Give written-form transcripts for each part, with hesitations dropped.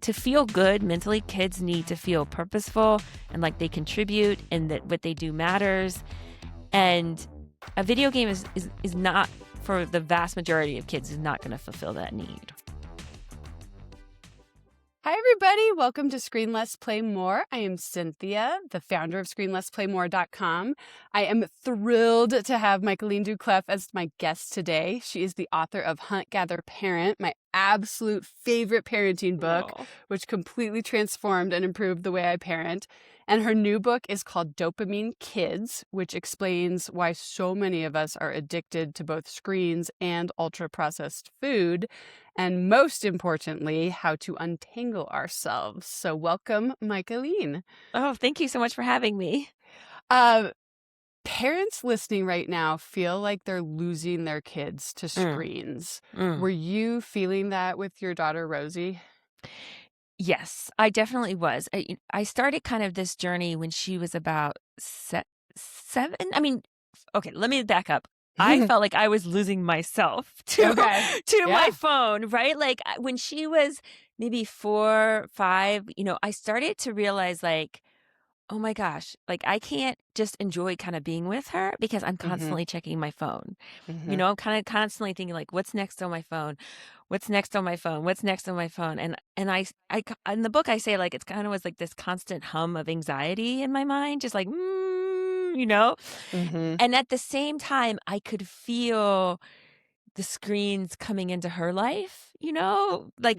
to feel good mentally, kids need to feel purposeful and like they contribute and that what they do matters. And a video game is not, for the vast majority of kids, is not going to fulfill that need. Hi, everybody. Welcome to Screen Less, Play More. I am Cynthia, the founder of ScreenLessPlayMore.com. I am thrilled to have Michaeleen Doucleff as my guest today. She is the author of Hunt, Gather, Parent, my absolute favorite parenting book, which completely transformed and improved the way I parent. And her new book is called Dopamine Kids, which explains why so many of us are addicted to both screens and ultra-processed food, and most importantly, how to untangle ourselves. So welcome, Michaeleen. Oh, thank you so much for having me. Parents listening right now feel like they're losing their kids to screens. Were you feeling that with your daughter, Rosie? Yes, I definitely was. I started kind of this journey when she was about 7. I mean, okay, let me back up. I felt like I was losing myself to my phone, right? Like when she was maybe 4, 5, I started to realize like, oh my gosh, like I can't just enjoy kind of being with her because I'm constantly checking my phone. I'm kind of constantly thinking like, what's next on my phone? What's next on my phone? What's next on my phone? And I in the book I say like it's kind of was like this constant hum of anxiety in my mind, just like And at the same time, I could feel the screens coming into her life,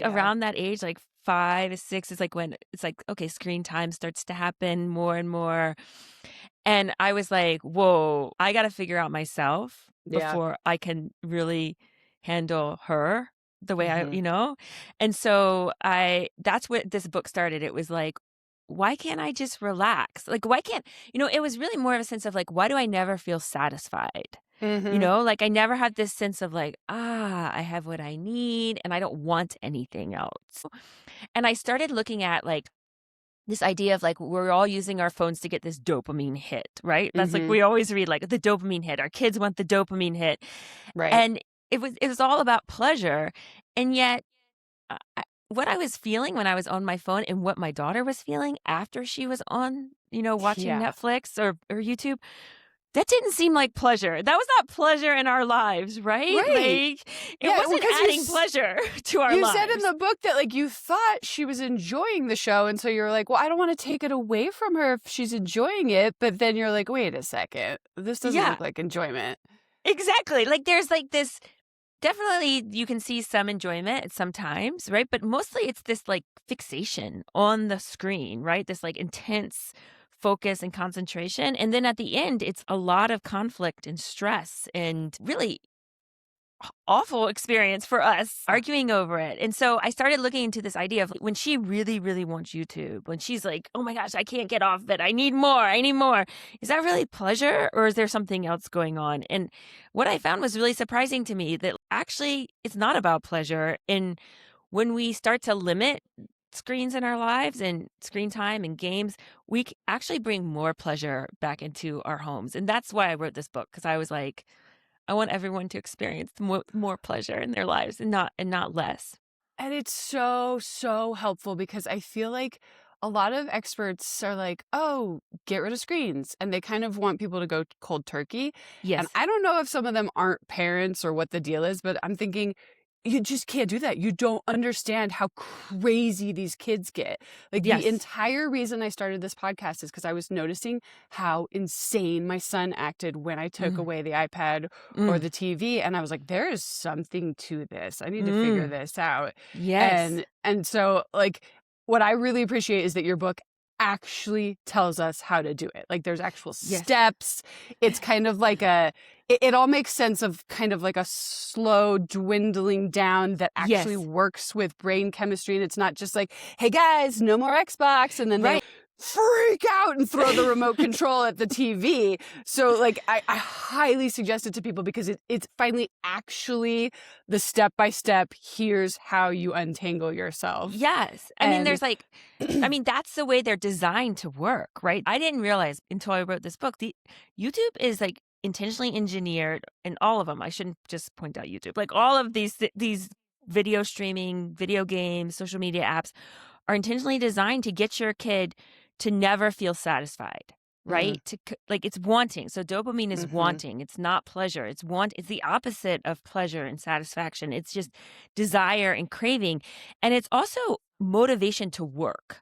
around that age, like 5, 6 is like when it's like, okay, screen time starts to happen more and more. And I was like, whoa, I got to figure out myself before I can really handle her the way And so that's what this book started. It was like, why can't I just relax? Like, why can't, it was really more of a sense of like, why do I never feel satisfied? Like I never had this sense of like, I have what I need and I don't want anything else. And I started looking at like this idea of like, we're all using our phones to get this dopamine hit, right? That's like, we always read like the dopamine hit. Our kids want the dopamine hit. Right. And it was all about pleasure. And yet what I was feeling when I was on my phone and what my daughter was feeling after she was on, watching Netflix or YouTube, that didn't seem like pleasure. That was not pleasure in our lives, right? Right. Like, it wasn't adding pleasure to our lives. You said in the book that like you thought she was enjoying the show, and so you're like, well, I don't want to take it away from her if she's enjoying it. But then you're like, wait a second, this doesn't look like enjoyment. Exactly. Like there's like this, definitely you can see some enjoyment sometimes, right? But mostly it's this like fixation on the screen, right? This like intense focus and concentration. And then at the end, it's a lot of conflict and stress and really awful experience for us arguing over it. And so I started looking into this idea of when she really, really wants YouTube, when she's like, oh my gosh, I can't get off of it. I need more. Is that really pleasure or is there something else going on? And what I found was really surprising to me that actually it's not about pleasure. And when we start to limit screens in our lives and screen time and games, we actually bring more pleasure back into our homes. And that's why I wrote this book, because I was like, I want everyone to experience more pleasure in their lives and not less. And it's so, so helpful because I feel like a lot of experts are like, oh, get rid of screens. And they kind of want people to go cold turkey. Yes. And I don't know if some of them aren't parents or what the deal is, but I'm thinking, you just can't do that. You don't understand how crazy these kids get. Like the entire reason I started this podcast is because I was noticing how insane my son acted when I took away the iPad or the TV. And I was like, there is something to this. I need to figure this out. Yes. And so like what I really appreciate is that your book actually tells us how to do it. Like there's actual steps. It's kind of like it all makes sense of kind of like a slow dwindling down that actually works with brain chemistry. And it's not just like, hey guys, no more Xbox. And then they freak out and throw the remote control at the TV. So like I highly suggest it to people because it's finally actually the step-by-step, here's how you untangle yourself. Yes. I mean, there's like, that's the way they're designed to work, right? I didn't realize until I wrote this book, YouTube is like intentionally engineered, and all of them, I shouldn't just point out YouTube, like all of these video streaming, video games, social media apps are intentionally designed to get your kid to never feel satisfied, Mm, right? Like it's wanting. So dopamine is mm-hmm, wanting. It's not pleasure. It's the opposite of pleasure and satisfaction. It's just desire and craving. And it's also motivation to work.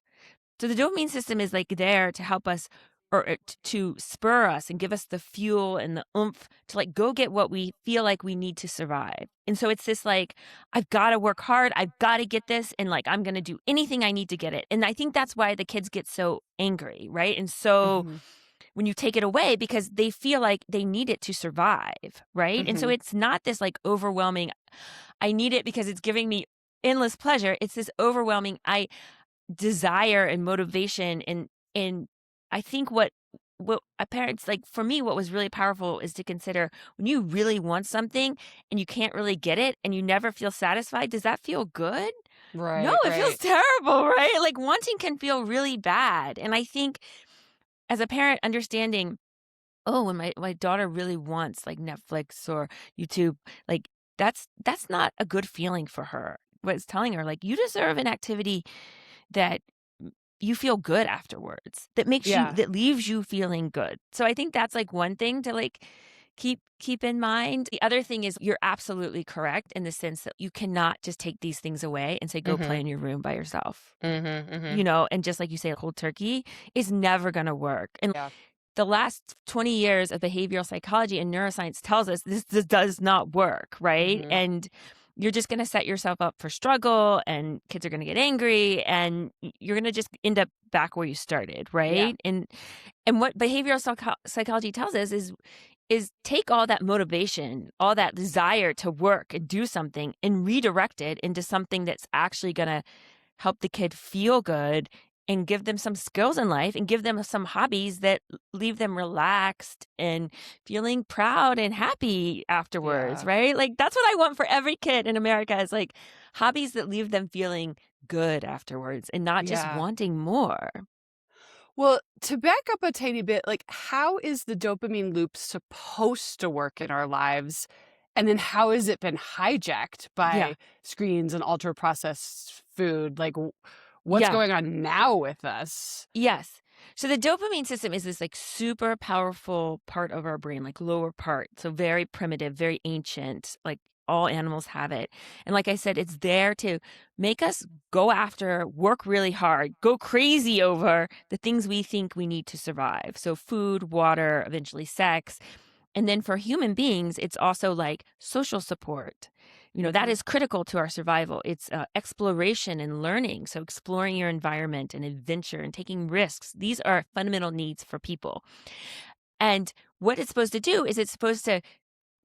So the dopamine system is like there to help us or to spur us and give us the fuel and the oomph to like go get what we feel like we need to survive. And so it's this like, I've got to work hard. I've got to get this. And like, I'm going to do anything I need to get it. And I think that's why the kids get so angry, right? And so mm-hmm, when you take it away, because they feel like they need it to survive, right? And so mm-hmm. it's not this like overwhelming, I need it because it's giving me endless pleasure. It's this overwhelming, I desire and motivation and I think what a parents like for me what was really powerful is to consider when you really want something and you can't really get it and you never feel satisfied, does that feel good? No, Right, it feels right. terrible, right? Like wanting can feel really bad. And I think as a parent understanding, oh, when my daughter really wants like Netflix or YouTube, like that's not a good feeling for her. What it's telling her, like, you deserve an activity that you feel good afterwards, Yeah. that leaves you feeling good. So I think that's like one thing to like keep in mind. The other thing is you're absolutely correct in the sense that you cannot just take these things away and say, go Mm-hmm, play in your room by yourself. mm-hmm, mm-hmm. You know, and just like you say, cold turkey is never going to work. And Yeah. the last 20 years of behavioral psychology and neuroscience tells us this does not work, right? Mm-hmm. And you're just going to set yourself up for struggle and kids are going to get angry and you're going to just end up back where you started, Yeah. right? And what behavioral psychology tells us is take all that motivation, all that desire to work and do something and redirect it into something that's actually going to help the kid feel good and give them some skills in life and give them some hobbies that leave them relaxed and feeling proud and happy afterwards, Yeah. right? Like that's what I want for every kid in America is like hobbies that leave them feeling good afterwards and not just Yeah. wanting more. Well, to back up a tiny bit, like how is the dopamine loop supposed to work in our lives? And then how has it been hijacked Yeah. by screens and ultra processed food? Like what's Yeah. going on now with us? Yes. So the dopamine system is this like super powerful part of our brain, like lower part. So very primitive, very ancient, like all animals have it. And like I said, it's there to make us go after, work really hard, go crazy over the things we think we need to survive. So food, water, eventually sex. And then for human beings, it's also like social support. You know, that Hmm. is critical to our survival. It's exploration and learning. So, exploring your environment and adventure and taking risks. These are fundamental needs for people. And what it's supposed to do is it's supposed to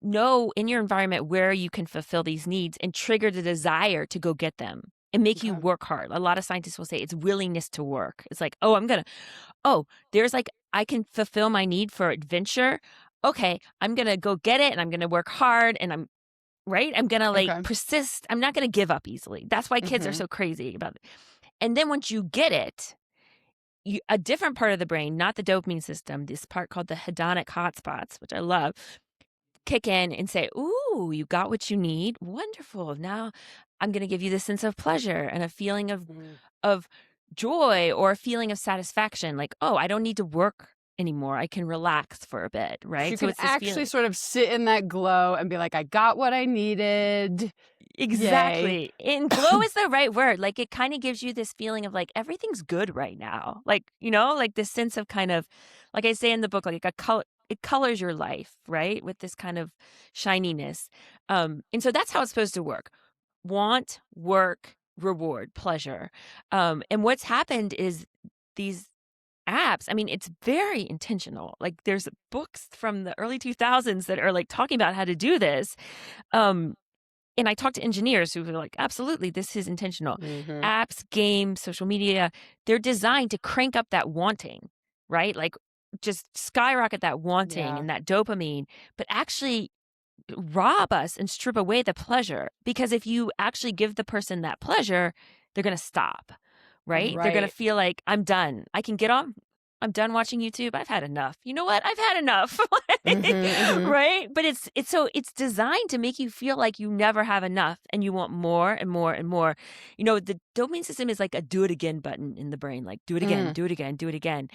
know in your environment where you can fulfill these needs and trigger the desire to go get them and make you Okay. work hard. A lot of scientists will say it's willingness to work. It's like, oh, there's like, I can fulfill my need for adventure. Okay, I'm going to go get it and I'm going to work hard and I'm going to like Okay. persist. I'm not going to give up easily. That's why kids are Hmm. so crazy about it. And then once you get it, a different part of the brain, not the dopamine system, this part called the hedonic hotspots, which I love, kick in and say, ooh, you got what you need. Wonderful. Now I'm going to give you this sense of pleasure and a feeling of joy or a feeling of satisfaction. Like, oh, I don't need to work anymore. I can relax for a bit, So right? you So can it's this actually feeling. sort of sit in that glow and be like, I got what I needed. Yay. Exactly. And glow is the right word. Like it kind of gives you this feeling of like everything's good right now. Like, like this sense of kind of, like I say in the book, like a color, it colors your life, right? With this kind of shininess. And so that's how it's supposed to work. Want, work, reward, pleasure. And what's happened is these apps, I mean, it's very intentional. Like there's books from the early 2000s that are like talking about how to do this. Um, and I talked to engineers who were like, absolutely, this is intentional. Hmm. Apps, games, social media, they're designed to crank up that wanting, right? Like just skyrocket that wanting Yeah. and that dopamine, but actually rob us and strip away the pleasure. Because if you actually give the person that pleasure, they're going to stop, right? They're going to Right. feel like, I'm done. I can get on. I'm done watching YouTube. I've had enough. You know what? I've had enough. Mhm. Right? But it's designed to make you feel like you never have enough and you want more and more and more. The dopamine system is like a do it again button in the brain, like do it again, Mm. do it again, do it again.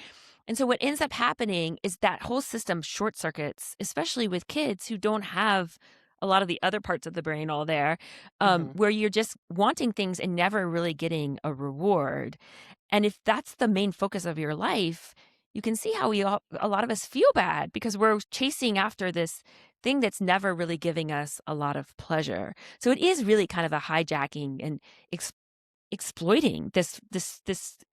And so what ends up happening is that whole system short circuits, especially with kids who don't have a lot of the other parts of the brain all there, Mhm. where you're just wanting things and never really getting a reward. And if that's the main focus of your life, you can see how a lot of us feel bad because we're chasing after this thing that's never really giving us a lot of pleasure. So it is really kind of a hijacking and ex- exploiting this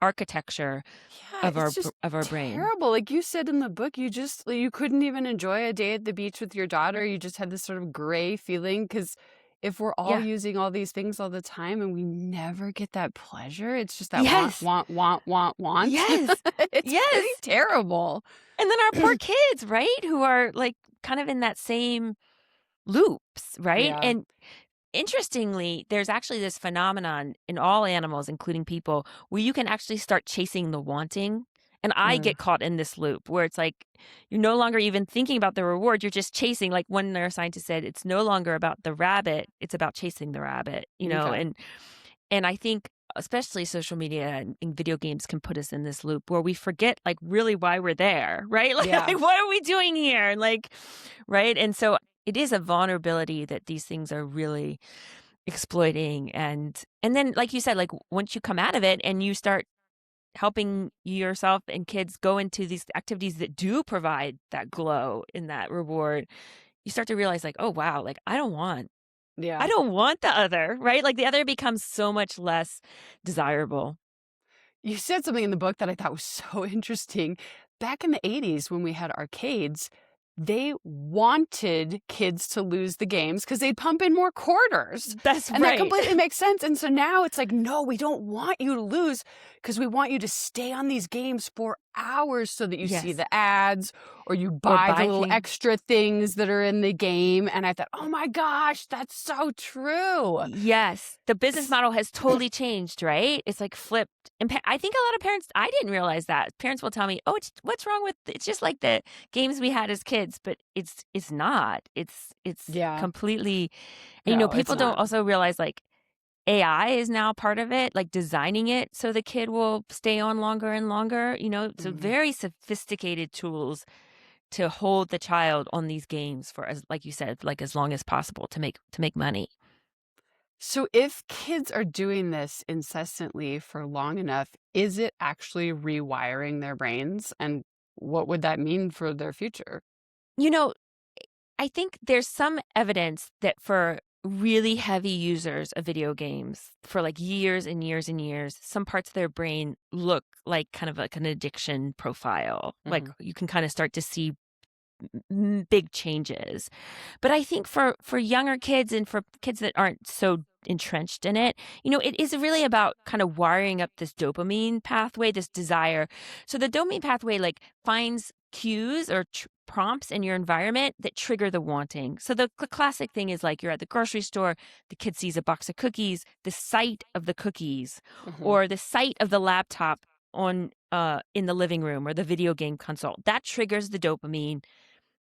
architecture Yeah, of it's just of our brain. terrible. Like you said in the book, you couldn't even enjoy a day at the beach with your daughter. You just had this sort of gray feeling because if we're all Yeah. using all these things all the time and we never get that pleasure, it's just that want, Yes. want, want, want, want. Yes. It's pretty Yes. terrible. And then our poor kids, right? Who are like kind of in that same loops, right? Yeah. And interestingly, there's actually this phenomenon in all animals, including people, where you can actually start chasing the wanting. And I Mm. get caught in this loop where it's like you're no longer even thinking about the reward. You're just chasing. Like one neuroscientist said, it's no longer about the rabbit, it's about chasing the rabbit, Okay. and I think especially social media and video games can put us in this loop where we forget like really why we're there, right? Yeah. Like what are we doing here? Like, right? And so it is a vulnerability that these things are really exploiting and then like you said, like once you come out of it and you start helping yourself and kids go into these activities that do provide that glow and that reward, you start to realize like, oh wow, like I Yeah. don't want the other, right? Like the other becomes so much less desirable. You said something in the book that I thought was so interesting. Back in the 80s, when we had arcades, they wanted kids to lose the games because they'd pump in more quarters. That's And that right. completely makes sense. And so now it's like, no, we don't want you to lose because we want you to stay on these games for hours so that you see Yes. the ads or you Or buy the buy little things. extra things that are in the game. And I thought, oh my gosh, that's so true. Yes. The business model has totally changed, right? It's like flipped. And I think a lot of parents, I didn't realize that. Parents will tell me, "Oh, what's wrong with it's just like the games we had as kids," but it's not. It's Yeah, completely and no, it's people don't not. also realize like AI is now part of it, like designing it so the kid will stay on longer and longer, so Mhm. very sophisticated tools to hold the child on these games for as like you said, like as long as possible to make money. So if kids are doing this incessantly for long enough, is it actually rewiring their brains? And what would that mean for their future? You know, I think there's some evidence that for really heavy users of video games for like years and years and years, some parts of their brain look like kind of like an addiction profile. Like Mhm. you can kind of start to see big changes. But I think for younger kids and for kids that aren't so entrenched in it, it is really about kind of wiring up this dopamine pathway, this desire. So the dopamine pathway like finds cues or prompts in your environment that trigger the wanting. So the classic thing is like you're at the grocery store, the kid sees a box of cookies, the sight of the cookies Mhm. or the sight of the laptop on in the living room or the video game console. That triggers the dopamine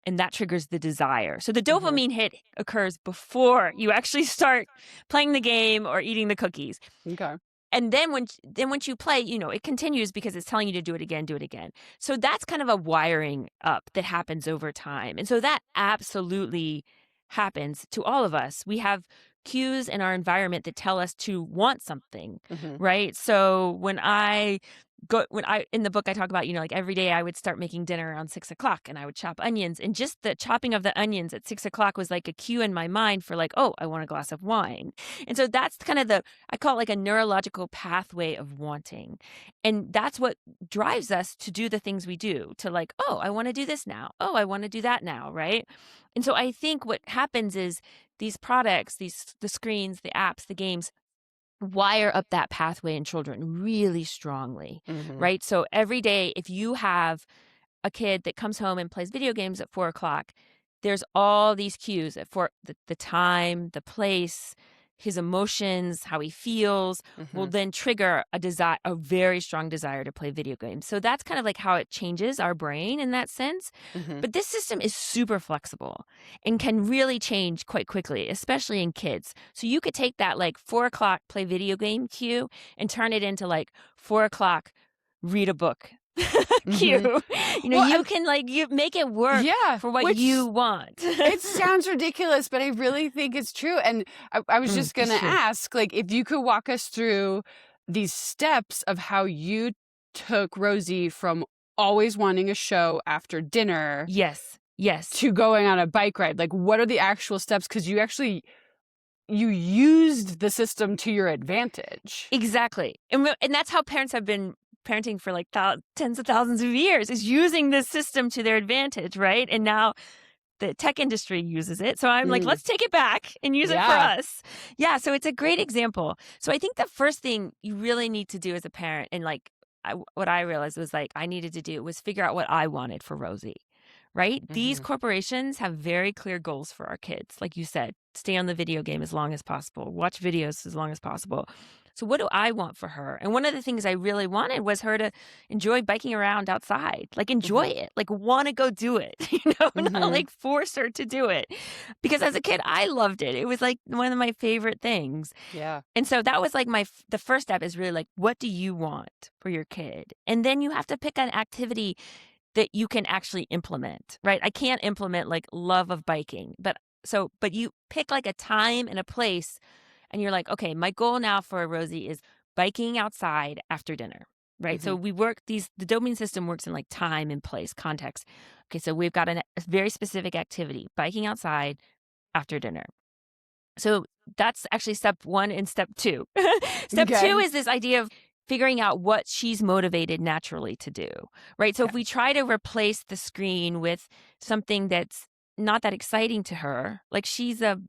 and that triggers the desire. So the Mhm. dopamine hit occurs before you actually start playing the game or eating the cookies. Okay. And then once you play, it continues because it's telling you to do it again, do it again. So that's kind of a wiring up that happens over time. And so that absolutely happens to all of us. We have cues in our environment that tell us to want something, Mhm. right? So when I in the book I talk about, like every day I would start making dinner around 6 o'clock and I would chop onions. And just the chopping of the onions at 6 o'clock was like a cue in my mind for like, oh, I want a glass of wine. And so that's kind of I call it like a neurological pathway of wanting. And that's what drives us to do the things we do, to like, oh, I want to do this now. Oh, I want to do that now, right? And so I think what happens is these products, the screens, the apps, the games wire up that pathway in children really strongly, Mhm. right? So every day, if you have a kid that comes home and plays video games at 4 o'clock, there's all these cues for the time, the place, his emotions, how he feels, will Mhm. then trigger a very strong desire to play video games. So that's kind of like how it changes our brain in that sense. Mhm. But this system is super flexible and can really change quite quickly, especially in kids. So you could take that like 4 o'clock play video game cue and turn it into like 4 o'clock read a book Mhm. cue. Well, You and can like you make it work yeah, for what which you want. it sounds ridiculous, but I really think it's true. And I was just It's gonna true. ask, like, if you could walk us through these steps of how you took Rosie from always wanting a show after dinner Yes. Yes. to going on a bike ride. Like, what are the actual steps? Because you used the system to your advantage. Exactly. And that's how parents have been parenting for like tens of thousands of years, is using this system to their advantage, right? And now the tech industry uses it. So I'm like, Mm, let's take it back and use it for yeah. us. Yeah. So it's a great example. So I think the first thing you really need to do as a parent, and like what I realized was like I needed to do was figure out what I wanted for Rosie, right? These Mhm. corporations have very clear goals for our kids. Like you said, stay on the video game as long as possible, watch videos as long as possible. So what do I want for her? And one of the things I really wanted was her to enjoy biking around outside, like enjoy Mhm. it, like want to go do it, not Mhm. like force her to do it. Because as a kid, I loved it. It was like one of my favorite things. Yeah. And so that was like the first step is really like, what do you want for your kid? And then you have to pick an activity that you can actually implement, right? I can't implement like love of biking, but you pick like a time and a place and you're like, okay, my goal now for Rosie is biking outside after dinner, right? So Mhm. the dopamine system works in like time and place, context. Okay, so we've got a very specific activity, biking outside after dinner. So that's actually step one and step two. Step two Okay. is this idea of figuring out what she's motivated naturally to do, right? So if Okay. we try to replace the screen with something that's not that exciting to her, like she's a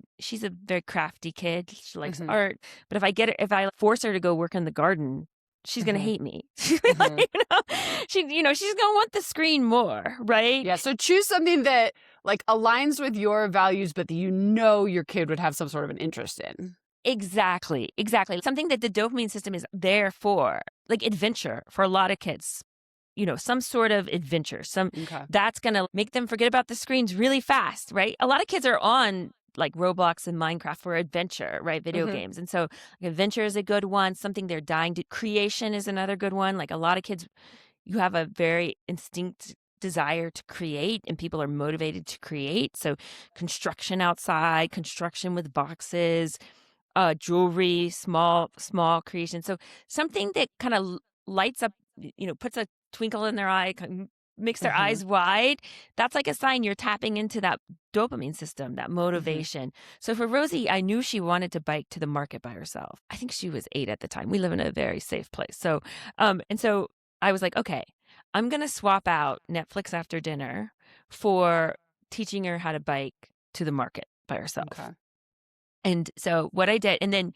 very crafty kid. She likes Mhm. art, but if I force her to go work in the garden, she's gonna Mhm. hate me. She's gonna be Mhm. like, she's gonna want the screen more, right? Yeah, so choose something that, like, aligns with your values, but that you know your kid would have some sort of an interest in. Exactly, exactly. Something that the dopamine system is there for, like adventure for a lot of kids. Some sort of adventure. Okay. That's going to make them forget about the screens really fast, right? A lot of kids are on like Roblox and Minecraft for adventure, right? Video Mhm. games. And so like, adventure is a good one. Something they're dying to. Creation is another good one. Like a lot of kids, you have a very instinct desire to create and people are motivated to create. So construction outside, construction with boxes, jewelry, small creation. So something that kind of lights up, puts a twinkle in their eye, makes their Mhm. eyes wide. That's like a sign you're tapping into that dopamine system, that Mhm. motivation. So for Rosie, I knew she wanted to bike to the market by herself. I think she was 8 at the time. We live in a very safe place. So I was like, okay, I'm going to swap out Netflix after dinner for teaching her how to bike to the market by herself. Okay. And so what I did, and then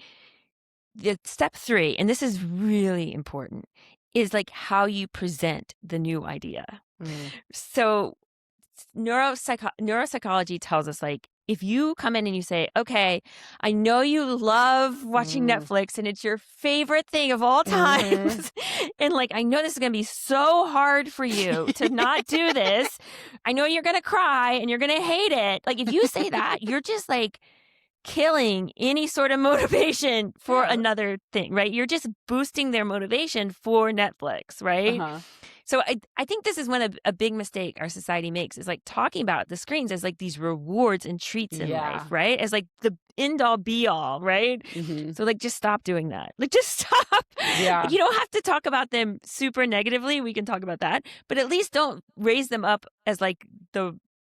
the step 3, and this is really important, is like how you present the new idea. Mm. So neuropsychology tells us like if you come in and you say, okay, I know you love watching Mm. Netflix and it's your favorite thing of all Mhm. times. And like, I know this is going to be so hard for you to not do this. I know you're going to cry and you're going to hate it. Like, if you say that, you're just like, killing any sort of motivation for Yeah. another thing, right? You're just boosting their motivation for Netflix, right? Uh-huh. So I think this is one of a big mistake our society makes is like talking about the screens as like these rewards and treats in life, Yeah. right? As like the end all be all, right? Mhm. So like just stop doing that. Like just stop. Yeah. You don't have to talk about them super negatively. We can talk about that, but at least don't raise them up as like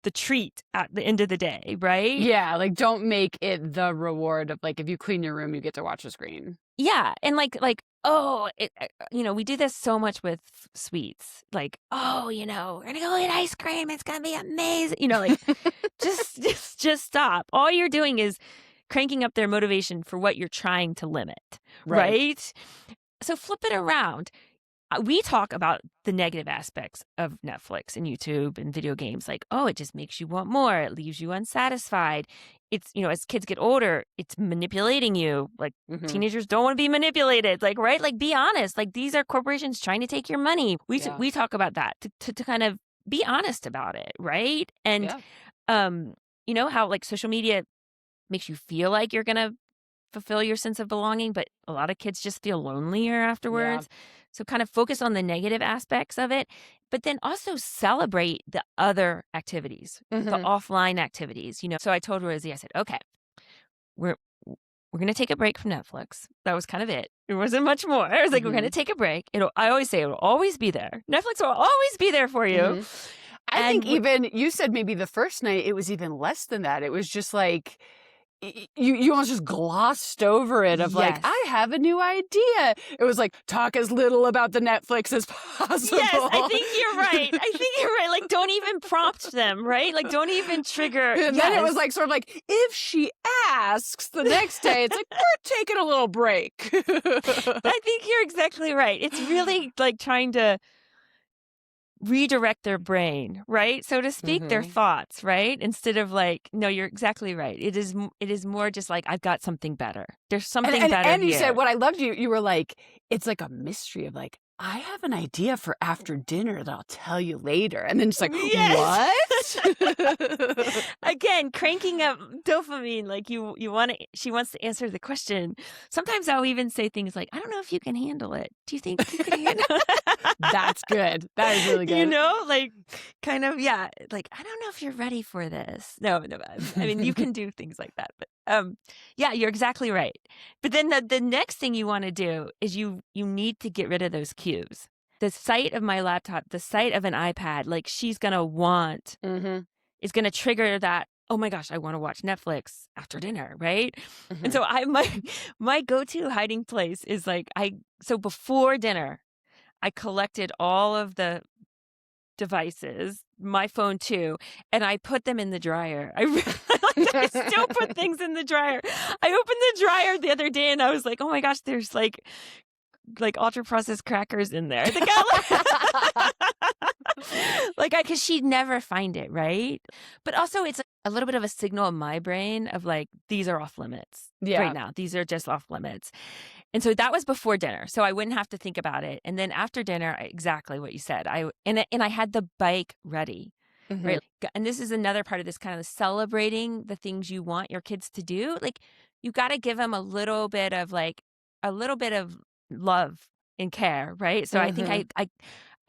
the treat at the end of the day, right? Yeah, like, don't make it the reward of, like, if you clean your room, you get to watch a screen. Yeah, and we do this so much with sweets. Like, oh, we're gonna go eat ice cream. It's gonna be amazing. Like just stop. All you're doing is cranking up their motivation for what you're trying to limit, Right. right? So flip it around. we talk about the negative aspects of Netflix and YouTube and video games, like, oh, it just makes you want more. It leaves you unsatisfied. It's, as kids get older, it's manipulating you. Like Mhm. teenagers don't want to be manipulated. Like, right? Like, be honest. Like, these are corporations trying to take your money. Yeah. We talk about that to kind of be honest about it, right? And, Yeah. how like social media makes you feel like you're gonna fulfill your sense of belonging, but a lot of kids just feel lonelier Yeah. afterwards. So kind of focus on the negative aspects of it, but then also celebrate the other activities, the Mhm. offline activities. So I told Rosie, I said, okay, we're we're gonna take a break from Netflix. That was kind of it. There wasn't much more. I was like, we're gonna Mhm. take a break. I always say it'll always be there. Netflix will always be there for you. Mhm. I think And even you said maybe the first night it was even less than that. It was just like you almost just glossed over it of like, yes. I have a new idea. It was like, talk as little about the Netflix as Yes, I possible. think you're right. I think you're right. Like, don't even prompt them, right? Like, don't even trigger. And then it was like sort of like, if she asks the next day, it's like, we're taking a little break. I think you're exactly right. It's really like trying to redirect their brain, right? So to speak, their Mhm. thoughts, right? Instead of like, no, you're exactly right. It is more just like, I've got something better. There's And something and better and you said here. what I loved you were like, it's like a mystery of like, I have an idea for after dinner that I'll tell you later. And then it's like, Yes. what? Again, cranking up dopamine, like she wants to answer the question. Sometimes I'll even say things like, I don't know if you can handle it. Do you think you can handle it? That's good. That is really good. Like kind of, yeah, like, I don't know if you're ready for this. No, I mean, you can do things like that, but yeah, you're exactly right. But then the next thing you want to do is you need to get rid of those cues. The sight of my laptop, the sight of an iPad, like she's going to want Mhm. is going to trigger that, oh my gosh, I want to watch Netflix after dinner, right? And Mhm. so my go-to hiding place is like so before dinner, I collected all of the devices, my phone too, and I put them in the dryer. I still put things in the dryer. I opened the dryer the other day and I was like, oh my gosh, there's like ultra processed crackers in there. The guy like because she'd never find it, right? But also it's a little bit of a signal in my brain of like, these are off limits right Yeah. now. These are just off limits. And so that was before dinner. So I wouldn't have to think about it. And then after dinner, exactly what you said. And I had the bike ready. Mhm. Right. And this is another part of this kind of celebrating the things you want your kids to do. Like you got to give them a little bit of love and care. Right. So I think Mhm. I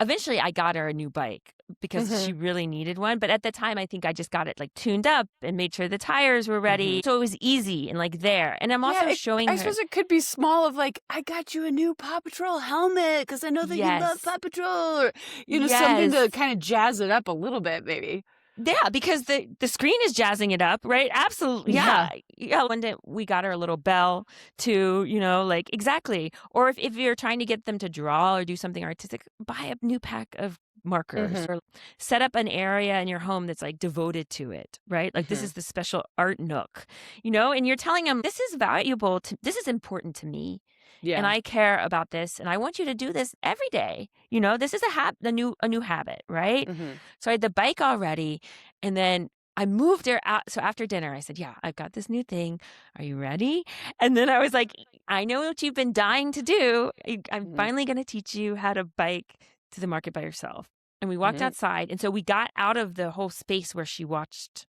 eventually I got her a new bike because she Mhm. really needed one. But at the time, I think I just got it like tuned up and made sure the tires were ready. Mhm. So it was easy and like there. And I'm Yeah, also showing I her. suppose it could be small of like, I got you a new Paw Patrol helmet because I know that you love Yes. Paw Patrol, or something Yes. to kind of jazz it up a little bit, maybe. Yeah, because the screen is jazzing it up, right? Absolutely. Yeah. Yeah. Yeah. One day we got her a little bell to, like exactly. Or if you're trying to get them to draw or do something artistic, buy a new pack of markers Mhm. or set up an area in your home that's like devoted to it, right? Like this Mhm. is the special art nook, and you're telling them this is valuable this is important to me. And Yeah. I care about this and I want you to do this every day. This is a new habit, right? Mhm. So I had the bike already and then I moved her out. So after dinner, I said, yeah, I've got this new thing. Are you ready? And then I was like, I know what you've been dying to do. I'm Mhm. finally going to teach you how to bike to the market by yourself. And we walked Mhm. outside. And so we got out of the whole space where she watched,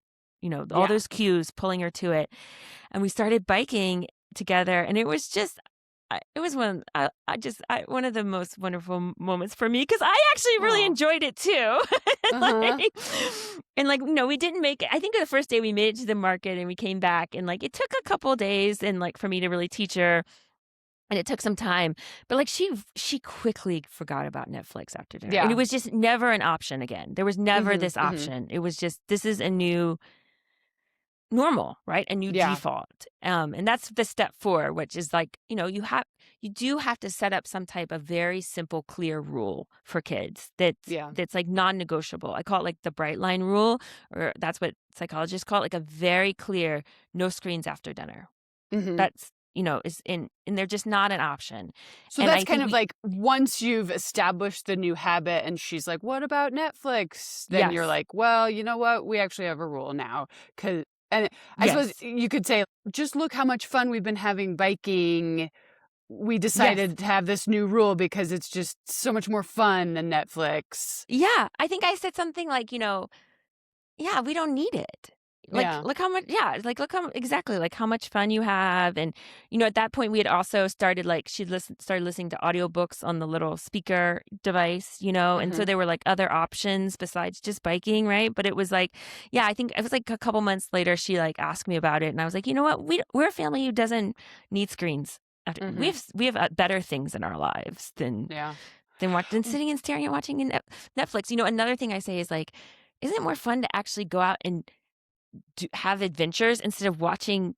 all Yeah. those cues pulling her to it. And we started biking together. And it was just, it was one of the most wonderful moments for me because I actually really Aw. enjoyed it too. Uh-huh. We didn't make it. I think the first day we made it to the market and we came back and like it took a couple days and like for me to really teach her and it took some time. But like she quickly forgot about Netflix after dinner. And it Yeah. was just never an option again. There was never Mhm. this Mhm. option. It was just this is a new normal, right? A new Yeah. default. And that's the step 4, which is like, you do have to set up some type of very simple, clear rule for kids Yeah. that's like non-negotiable. I call it like the bright line rule, or that's what psychologists call it, like a very clear no screens after dinner. Mhm. That's and they're just not an option. So And that's I kind think of like once you've established the new habit and she's like, what about Netflix? Then you're yes, like, well, you know what? We actually have a rule now. And I suppose yes, you could say, just look how much fun we've been having biking. We yes. decided to have this new rule because it's just so much more fun than Netflix. Yeah, I think I said something like, yeah, we don't need it. Like, Yeah. look how much, yeah, like, look how, exactly, like how much fun you have. And, at that point, we had also started, like, started listening to audiobooks on the little speaker device, and so Hmm. there were like other options besides just biking, right? But it was like, yeah, I think it was like a couple months later, she like asked me about it. And I was like, you know what? We're a family who doesn't need screens. Hmm. We have better things in our lives Yeah. than sitting and staring at watching Netflix. Another thing I say is like, isn't it more fun to actually go out and have adventures instead of watching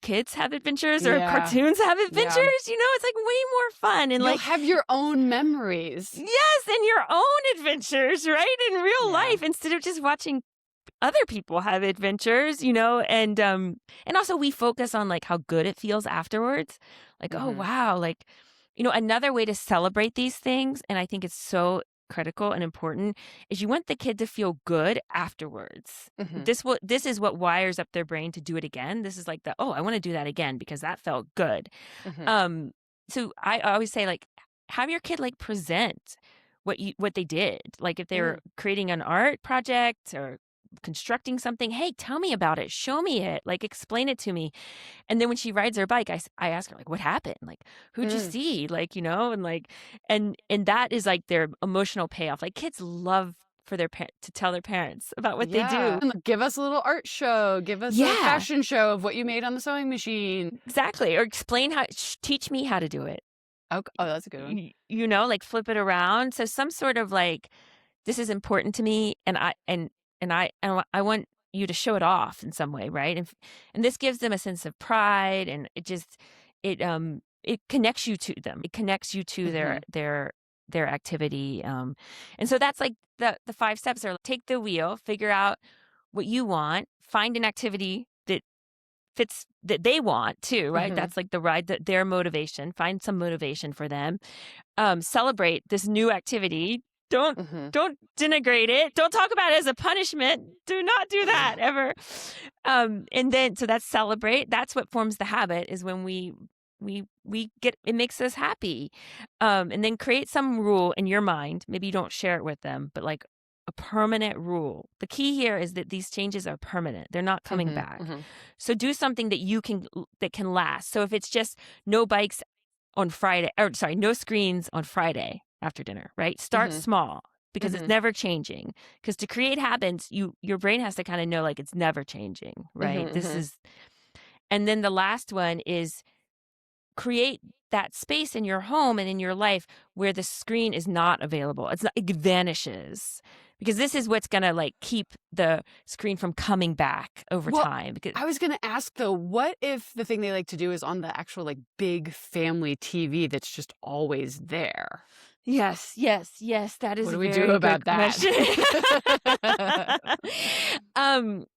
kids have adventures or Yeah. cartoons have Yeah. adventures? It's like way more fun and You'll like, have your own memories. yes, and your own adventures, right? In real Yeah. life instead of just watching other people have adventures, and also we focus on like how good it feels afterwards. Like, oh Hmm. wow, like, another way to celebrate these things, and I think it's so critical and important, is you want the kid to feel good afterwards. Hmm. This is what wires up their brain to do it again. This is like oh, I want to do that again because that felt good. Hmm. Um, so I always say like have your kid like present what they did. Like if they were creating an art project or constructing something, hey, tell me about it, show me it, like explain it to me. And then when she rides her bike, I ask her like, what happened, like who'd you Mm. see, like, and like and that is like their emotional payoff. Like kids love for their to tell their parents about what they Yeah. do. And like, give us a little art show. Give us a Yeah, fashion show of what you made on the sewing machine. exactly. Or explain teach me how to do it. Oh, that's a good one. Like flip it around. So some sort of like, this is important to me, and I want you to show it off in some way, right? And this gives them a sense of pride, and it connects you to them. It connects you to Hmm. their activity. And so that's like the 5 steps are: take the wheel, figure out what you want, find an activity that fits that they want too, right? Hmm. That's like the ride, their motivation. Find some motivation for them. Celebrate this new activity. Don't Hmm. don't denigrate it. Don't talk about it as a punishment. Do not do that ever. And then so that's celebrate. That's what forms the habit, is when we get, it makes us happy. And then create some rule in your mind. Maybe you don't share it with them, but like a permanent rule. The key here is that these changes are permanent. They're not coming Hmm. back. Hmm. So do something that can last. So if it's just no bikes on Friday, or sorry, no screens on Friday after dinner, right? Start Hmm. small because it's Hmm. never changing. Because to create habits, your brain has to kind of know like it's never changing, right? Hmm. And then the last one is create that space in your home and in your life where the screen is not available. It vanishes, because this is what's going to like keep the screen from coming back over Well, time. Because I was going to ask though, what if the thing they like to do is on the actual like big family TV that's just always there? yes, that is What a do we do very good about that? question.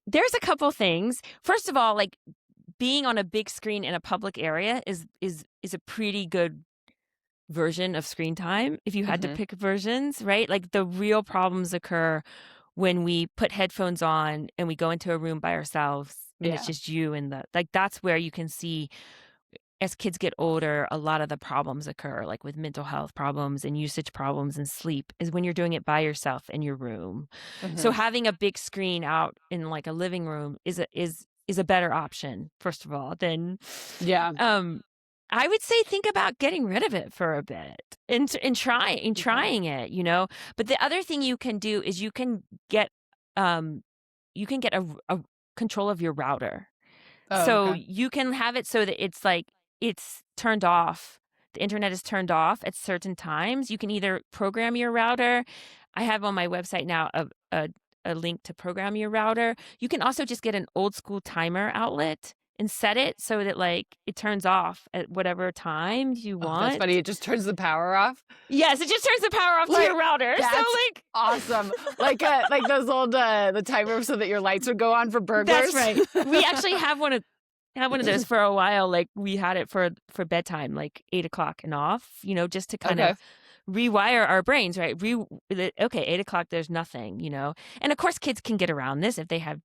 There's a couple things. First of all, like being on a big screen in a public area is a pretty good version of screen time if you had to Hmm. pick versions, right? Like the real problems occur when we put headphones on and we go into a room by ourselves and it's Yeah. just you and that's where you can see, as kids get older, a lot of the problems occur, like with mental health problems and usage problems and sleep, is when you're doing it by yourself in your room. So Hmm. having a big screen out in like a living room is a better option, first of all, than Yeah. um I would say think about getting rid of it for a bit and Okay. trying it, But the other thing you can do is um you can get a control of your router. Oh, So okay. you can have it so that it's like it's turned off. The internet is turned off at certain times. You can either program your router. I have on my website now a link to program your router. You can also just get an old school timer outlet and set it so that like it turns off at whatever time you Oh, that's want. funny. It just turns the power off. Yes, it just turns the power off to Like, your router. So that's like awesome. Like those old the timers so that your lights would go on for burglars. that's right. We actually have one of had one of those for a while. Like we had it for bedtime, like 8 o'clock and off, just to kind Okay. of rewire our brains, right? Okay, 8 o'clock, there's nothing, and of course kids can get around this if they have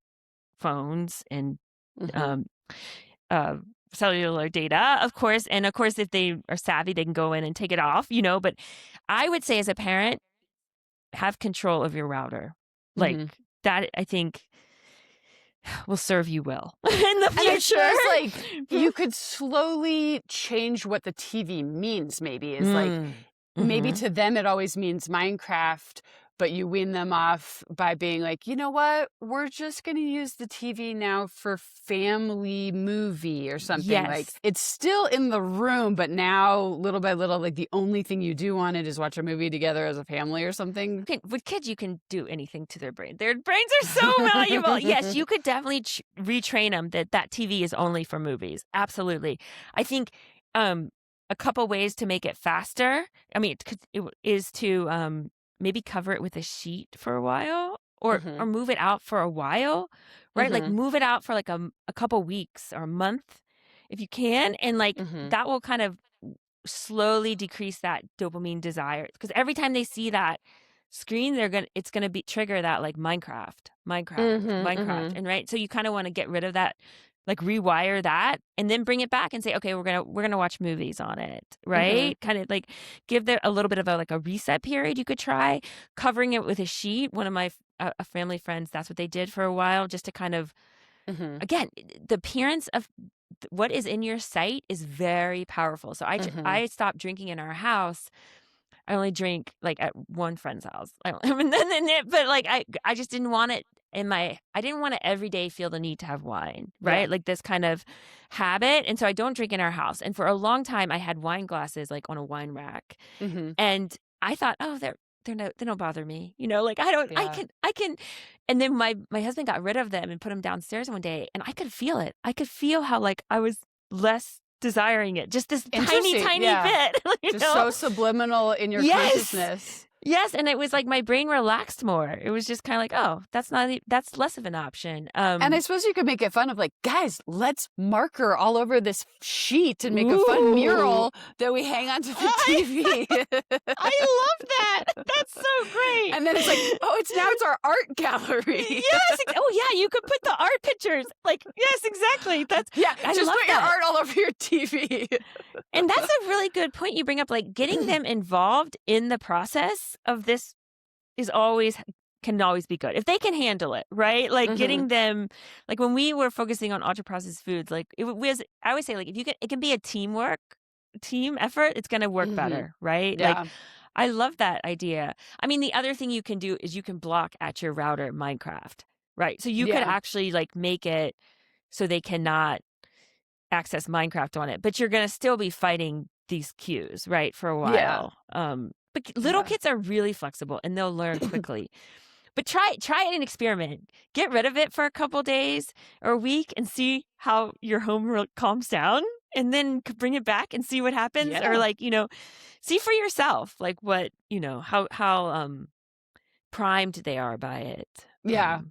phones and Mhm. um, uh, cellular data, of course. And of course, if they are savvy, they can go in and take it off, but I would say as a parent, have control of your router. Like Mhm. that, I think will serve you well in the And it future. feels like you could slowly change what the TV means, maybe, is like maybe Mhm. to them it always means Minecraft, but you wean them off by being like, you know what? We're just going to use the TV now for family movie or something. Like Yes. it's still in the room, but now little by little, like the only thing you do on it is watch a movie together as a family or something. With kids, you can do anything to their brain. Their brains are so malleable. Yes, you could definitely retrain them that TV is only for movies. Absolutely. I think a couple ways to make it faster. I mean, is to maybe cover it with a sheet for a while, or Mhm. move it out for a while, right? Like Mhm. move it out for like a couple weeks or a month if you can, and like Mhm. that will kind of slowly decrease that dopamine desire, because every time they see that screen, it's gonna be trigger that like Mhm. Minecraft, Mhm. and right, so you kind of want to get rid of that, like rewire that, and then bring it back and say, okay, we're gonna watch movies on it, Mhm. right? Kind of like give there a little bit of a reset period. You could try covering it with a sheet. One of my a family friends, that's what they did for a while, just to kind of, Mhm. again, the appearance of what is in your sight is very powerful. So Mhm. I stopped drinking in our house. I only drink like at one friend's house. I don't, and but like I just didn't want it I didn't want to every day feel the need to have wine, Yeah. right? Like this kind of habit. And so I don't drink in our house. And for a long time I had wine glasses like on a wine rack. Mhm. And I thought, oh, they don't bother me. Like Yeah. I can. And then my husband got rid of them and put them downstairs one day, and I could feel it. I could feel how like I was less desiring it, just this tiny, Interesting. tiny Yeah. bit, you Just know? so subliminal in your Yes. consciousness. Yes, and it was like my brain relaxed more. It was just kind of like, oh, that's less of an option. And I suppose you could make it fun of like, guys, let's marker all over this sheet and make a fun Ooh. mural that we hang onto the I TV. I love that. That's so great. And then it's like, oh, it's our art gallery. Yes. Oh, yeah. You could put the art pictures. Like, yes, exactly. Yeah, I just love put your that. art all over your TV. And that's a really good point you bring up. Like, getting them involved in the process of this can always be good if they can handle it, right? Like Mhm. getting them, like when we were focusing on ultra processed foods, like it was, I always say, like, if you can, it can be a team effort. It's going to work Mhm. better, right? Like, Yeah. I love that idea. I mean, the other thing you can do is you can block at your router Minecraft, right? So you could Yeah. actually like make it so they cannot access Minecraft on it, but you're going to still be fighting these cues, right, for a Yeah. while. But little Yeah. kids are really flexible and they'll learn quickly. But try it and experiment. Get rid of it for a couple days or a week and see how your home calms down, and then bring it back and see what happens, or Yeah. like, see for yourself like what, how primed they are by it. Yeah.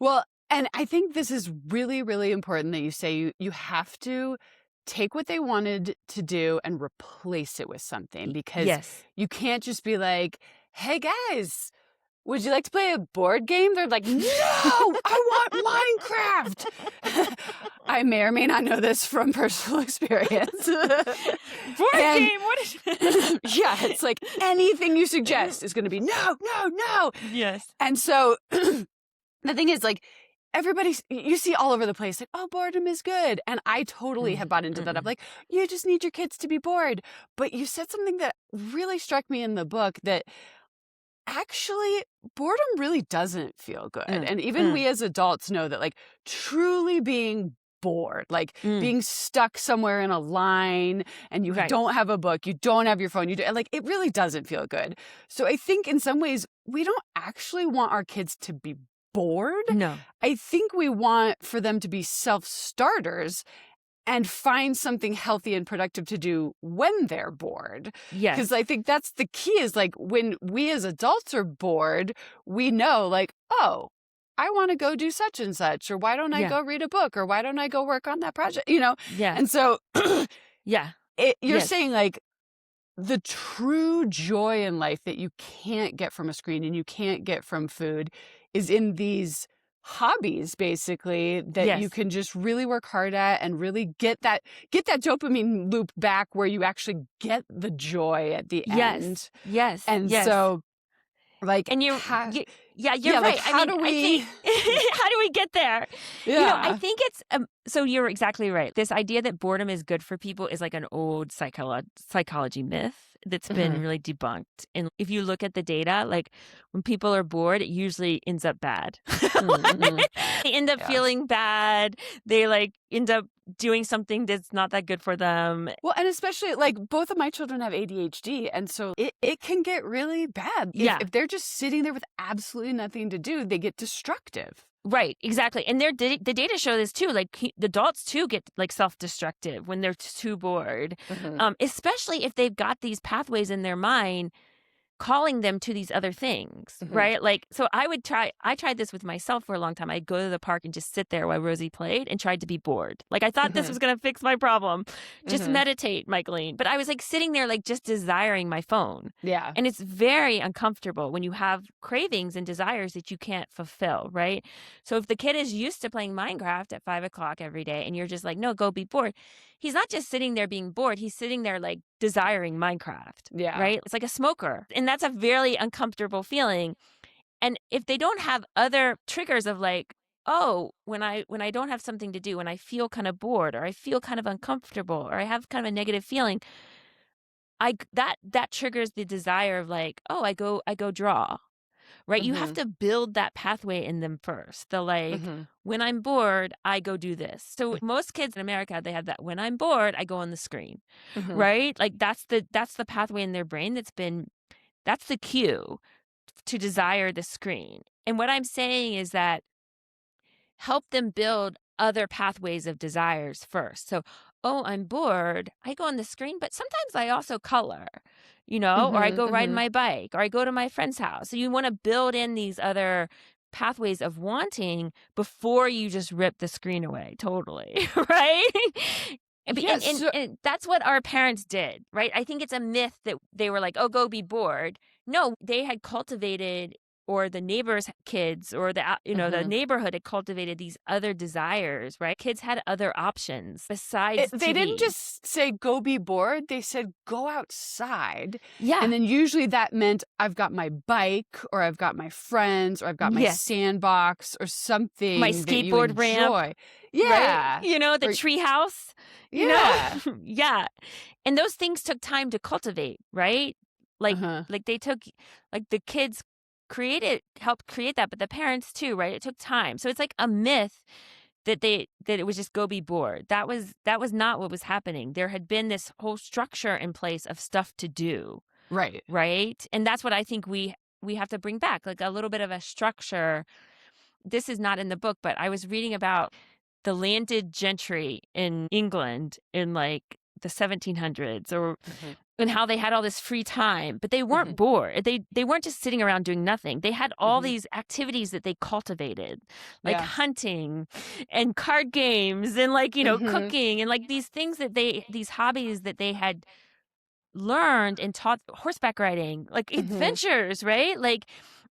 Well, and I think this is really, really important that you say you have to take what they wanted to do and replace it with something, because Yes. you can't just be like, hey guys, would you like to play a board game? They're like, no, I want Minecraft. I may or may not know this from personal experience. Board And game, what is yeah, it's like anything you suggest is going to be no, no, no. Yes. And so the thing is, like, you see all over the place, like, oh, boredom is good. And I totally have bought into that. I'm Mm-mm. like, you just need your kids to be bored. But you said something that really struck me in the book, that actually boredom really doesn't feel good. Mm, And even mm, we as adults know that, like, truly being bored, like mm. being stuck somewhere in a line and you Right. don't have a book, you don't have your phone, like, it really doesn't feel good. So I think in some ways we don't actually want our kids to be bored. No. I think we want for them to be self-starters and find something healthy and productive to do when they're bored. Because Yes. I think that's the key, is like when we as adults are bored, we know like, oh, I want to go do such and such, or why don't I Yeah. go read a book, or why don't I go work on that project, Yeah. And so Yeah. you're Yes. saying like the true joy in life that you can't get from a screen and you can't get from food is in these hobbies, basically, that you Yes. can just really work hard at and really get that dopamine loop back where you actually get the joy at the Yes. end. Yes. And Yes. so like And yeah, you're yeah, like right. I how mean, do I we think how do we get there? I yeah. think it's so you're exactly right. This idea that boredom is good for people is like an old psychology myth that's been Mhm. really debunked. And if you look at the data, like when people are bored, it usually ends up bad. Mhm. They end up Yeah. feeling bad. They like end up doing something that's not that good for them. Well, and especially like both of my children have ADHD, and so it can get really bad. Yeah. If they're just sitting there with absolutely nothing to do, they get destructive. Right, exactly. And the data show this too. Like the adults too get like self-destructive when they're too bored, Mhm. especially if they've got these pathways in their mind calling them to these other things, Mhm. right? Like, so I tried this with myself for a long time. I'd go to the park and just sit there while Rosie played and tried to be bored. Like, I thought this Mhm. was going to fix my problem. Just Mhm. meditate, Michaeleen. But I was like sitting there, like just desiring my phone. Yeah. And it's very uncomfortable when you have cravings and desires that you can't fulfill, right? So if the kid is used to playing Minecraft at 5 o'clock every day and you're just like, no, go be bored. He's not just sitting there being bored. He's sitting there like desiring Minecraft, Yeah. right? It's like a smoker. And that's a very uncomfortable feeling. And if they don't have other triggers of like, oh, when I don't have something to do, when I feel kind of bored or I feel kind of uncomfortable or I have kind of a negative feeling, that triggers the desire of like, oh, I go draw. Right? You have Mhm. to build that pathway in them first. The like, Mhm. when I'm bored, I go do this. So most kids in America, they have that when I'm bored, I go on the screen. Mhm. Right? Like that's the pathway in their brain that's the cue to desire the screen. And what I'm saying is that help them build other pathways of desires first. So, oh, I'm bored. I go on the screen, but sometimes I also color, or I Mhm. go ride Mhm. my bike or I go to my friend's house. So you want to build in these other pathways of wanting before you just rip the screen away totally, right? And, Yes. and, and that's what our parents did, right? I think it's a myth that they were like, oh, go be bored. No, they had cultivated or the neighbors' kids or the Mhm. neighborhood had cultivated these other desires, right? Kids had other options besides They didn't TV. just say go be bored. They said go outside. Yeah. And then usually that meant I've got my bike or I've got my friends or I've got my Yes. sandbox or My something that you skateboard ramp, enjoy. right? Yeah. The Or tree house, yeah. yeah. And those things took time to cultivate, right? Like, Uh-huh. like they took, like the kids helped create that, but the parents too, right? It took time. So it's like a myth that it was just go be bored. That was not what was happening. There had been this whole structure in place of stuff to do, Right. right? And that's what I think we have to bring back, like a little bit of a structure. This is not in the book, but I was reading about the landed gentry in England in like the 1700s Mhm. and how they had all this free time, but they weren't Mhm. bored. They weren't just sitting around doing nothing. They had all Mhm. these activities that they cultivated, like Yeah. hunting and card games and like, Mhm. cooking and like these hobbies that they had learned and taught, horseback riding, like Mhm. adventures, right? Like,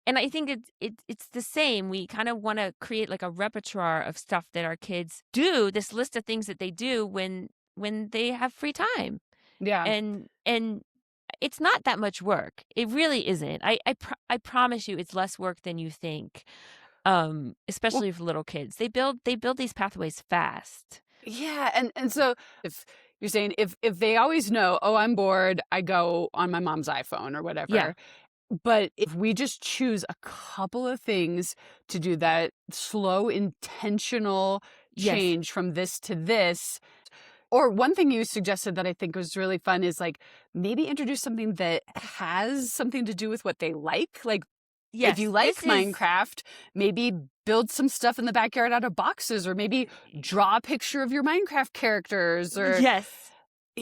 and I think it's the same. We kind of want to create like a repertoire of stuff that our kids do, this list of things that they do when they have free time. Yeah. And it's not that much work. It really isn't. I promise you it's less work than you think. Well, Especially for little kids. They build these pathways fast. yeah, and so if you're saying if they always know, "Oh, I'm bored, I go on my mom's iPhone," or Yeah. whatever. But if we just choose a couple of things to do that slow, intentional Yes. change from this to this, or one thing you suggested that I think was really fun is like maybe introduce something that has something to do with what they like. Like if you Yes. like This is Minecraft, maybe build some stuff in the backyard out of boxes, or maybe draw a picture of your Minecraft characters, or yes.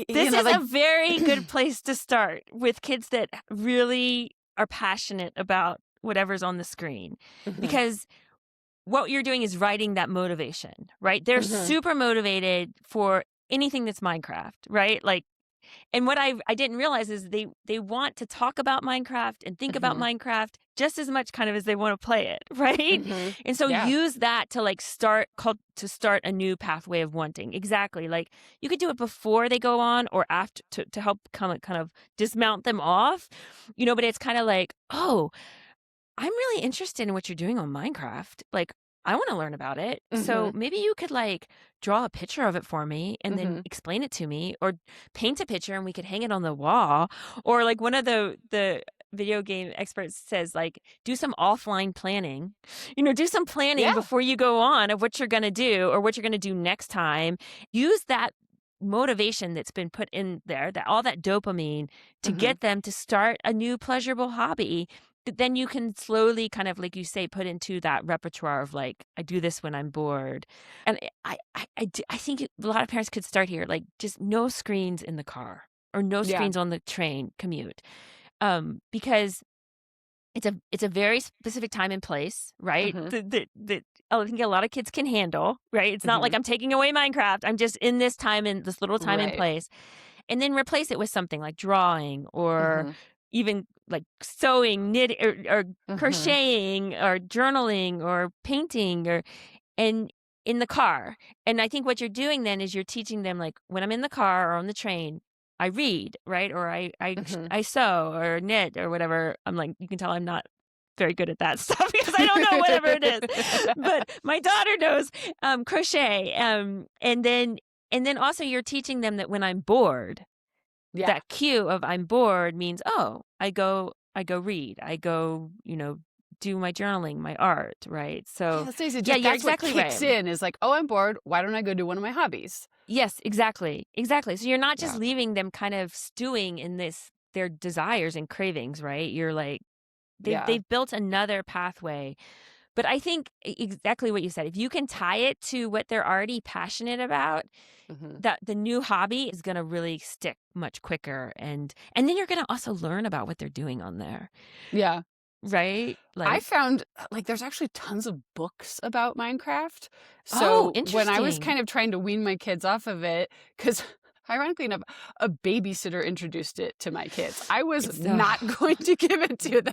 This is like a very good place to start with kids that really are passionate about whatever's on the screen. Mhm. Because what you're doing is writing that motivation, right? They're Mhm. super motivated for anything that's Minecraft, right? Like, and what I didn't realize is they want to talk about Minecraft and think about Mhm. Minecraft just as much kind of as they want to play it, right? Mhm. And so Yeah. use that to like start a new pathway of wanting. Exactly. Like you could do it before they go on or after to help kind of dismount them off, but it's kind of like, oh, I'm really interested in what you're doing on Minecraft. Like, I want to learn about it. So Mhm. maybe you could like draw a picture of it for me and then Mhm. explain it to me, or paint a picture and we could hang it on the wall. Or like one of the video game experts says, like, do some offline planning. Do some planning Yeah. before you go on of what you're going to do or what you're going to do next time. Use that motivation that's been put in there, that all that dopamine, to Mhm. get them to start a new pleasurable hobby. But then you can slowly kind of, like you say, put into that repertoire of like, I do this when I'm bored. And I think a lot of parents could start here, like just no screens in the car or no Yeah. screens on the train commute. Because it's a very specific time and place, right? Mhm. That I think a lot of kids can handle, right? It's not like Mhm. I'm taking away Minecraft. I'm just in this time and this little time and Right. place. And then replace it with something like drawing or Mhm. even like sewing, knitting or Mhm. crocheting or journaling or painting and in the car. And I think what you're doing then is you're teaching them, like, when I'm in the car or on the train, I read, right? Or Mhm. I sew or knit or whatever. I'm like, you can tell I'm not very good at that stuff because I don't know whatever it is. But my daughter knows crochet. And then also you're teaching them that when I'm bored, Yeah. that cue of I'm bored means, oh, I go read. I go, do my journaling, my art, right? So, Yeah, Stacey, yeah, just you're that's what exactly right. kicks in is like, "Oh, I'm bored. Why don't I go do one of my hobbies?" Yes, exactly. Exactly. So you're not just Yeah. leaving them kind of stewing in their desires and cravings, right? You're like Yeah. they've built another pathway. But I think exactly what you said. If you can tie it to what they're already passionate about, Mhm. that the new hobby is going to really stick much quicker, and then you're going to also learn about what they're doing on there, Yeah. right? I Like, found, like, there's actually tons of books about Minecraft. oh, So when I was interesting. kind of trying to wean my kids off of it, because ironically enough, a babysitter introduced it to my kids. I was It's not going to give it to them.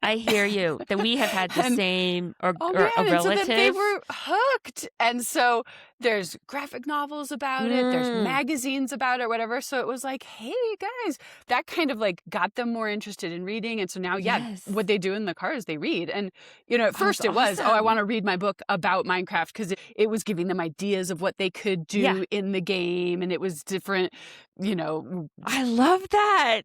I hear you. That we have had the And same, oh or a man, and so then they relative. were hooked. And so there's graphic novels about it, there's Mm, magazines about it, whatever. So it was like, hey guys, that kind of like got them more interested in reading. And so now, yeah, yes. what they do in the car is they read. And at Oh, it's first it was, oh, I want awesome. to read my book about Minecraft because it was giving them ideas of what they could Yeah, do in the game. And it was different, you know, I love that.